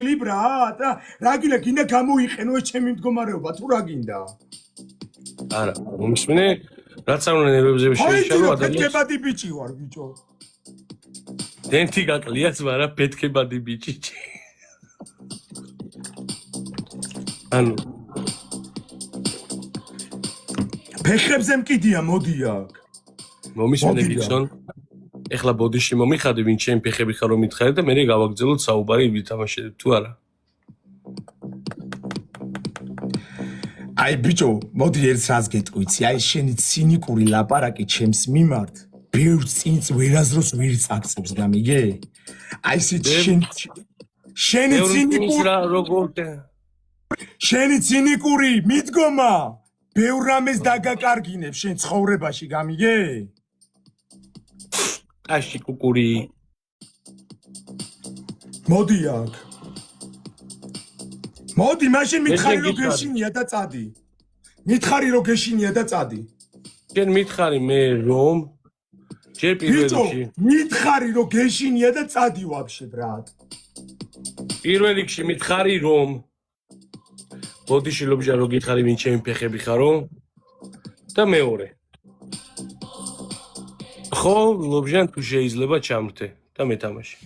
ბრატ, რა გინდა, გინდა გამოიყენო ეს ჩემი მდგომარეობა, თუ რა გინდა? არა, მომისმინე, რაც არ უნდა ნერვებზე შეიშალო ადამიანს. პეთქებადი ბიჭი ვარ, ბიჭო. დენთი გაყლიაც, მაგრამ პეთქებადი ბიჭი. ანუ ფეხებზე მკიდია, მოდი აქ. მომისმინე გიცნ. ეხლა ბოდიში მომიხადე, ვინ ჩემი ფეხები ხარ რომ მითხარით და მე გავაგრძელოთ საუბარი ვითამაშეთ თუ არა. აი ბიჭო, მოდი ერთ რას გეტყვიცი, აი შენი ცინიკური ლაპარაკი ჩემს მიმართ, ბევრ წინს ვერაზროს ვერ წაგწევს, გამიგე? აი შენი ცინიკური მიდგომა, ბევრ რამეს დაგაკარგინებს შენ ცხოვრებაში, გამიგე? აში კუკური. მოდი აქ. მოდი, მაშინ მითხარი რომ გეშინია და წადი. მითხარი რომ გეშინია და წადი. შენ მითხარი მე რომ ჯერ პირველ რიგში. მითხარი რომ გეშინია და წადი ვაფშე, ბრატ. პირველ რიგში მითხარი რომ ბოდიში ლობჟა რო გითხარი ვინ ჩემი ფეხები ხარო და მეორე. ხო, ლობჟან თუ შეიძლება ჩამრთე და მეთამაში.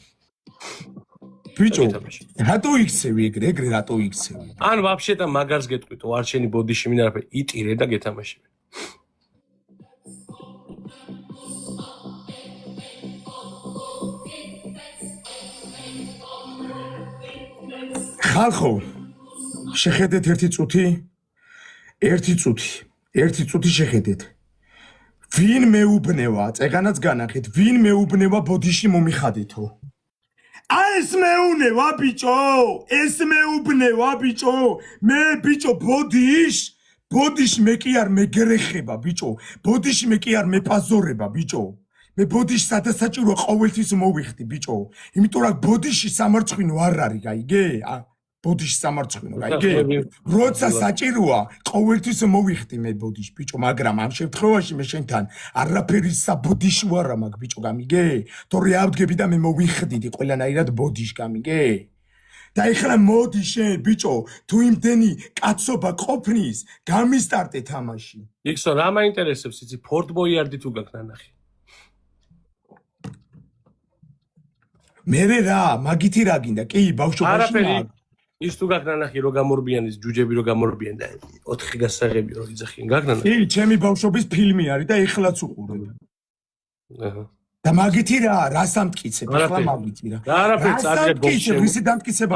ბიჭო, რატო იქცევი ეგრე რატო იქცევი? ან ვაფშე და მაგარს გეტყვიტო, არ შენი ბოდიში მინდა რაფე იტირე და გეთამაში. ხალხო, შეხედეთ ერთი წუთი შეხედეთ. ვინ მეუბნევა, წეგანაც განახეთ, ვინ მეუბნევა ბოდიში მომიხადეთო? ეს მეუბნევა ბიჭო, მე ბიჭო ბოდიში მე კი არ მეგერეხება ბიჭო, ბოდიში მე კი არ მეპაზორება ბიჭო. მე ბოდიში სადასაჭიროა ყოველთვის მოვიხდი ბიჭო, იმიტომ რომ ბოდიში სამარცხვინო არ არის, გაიგე? ბოდიში სამარცხვინო, გაიგე? როცა საჭიროა ყოველთვის მოვიხდი მე ბოდიში ბიჭო, მაგრამ ამ შემთხვევაში მე შენთან არაფერი საბოდიში ვარ მაგ ბიჭო, გამიგე? თორე ავდგები და მე მოვიხდიდი ყველანაირად ბოდიში, გამიგე? და ეხლა მოდი შენ ბიჭო, თუ იმდენი კაცობა ყოფნის, გამისტარტე თამაში. იქსო, რა მაინტერესებს იცი, ფორტ ბოიარდი თუ გაქვს ნანახი? მერე რა, მაგითი რა გინდა? კი, ბავშვობაში მაგ. ის თუ გაქვს ნანახი რო გამორბიანის ჯუჯები რო გამორბიან და 4 გასაღები რო იძახიან, გაქვს ნანახი? კი, ჩემი ბავშვობის ფილმი არის და ეხლაც უყურებ. აჰა. და მაგითი რა, რას ამტკიცებ? ეხლა მაგითი რა. არაფერს წადე ბოქში. ვისი დამტკიცება?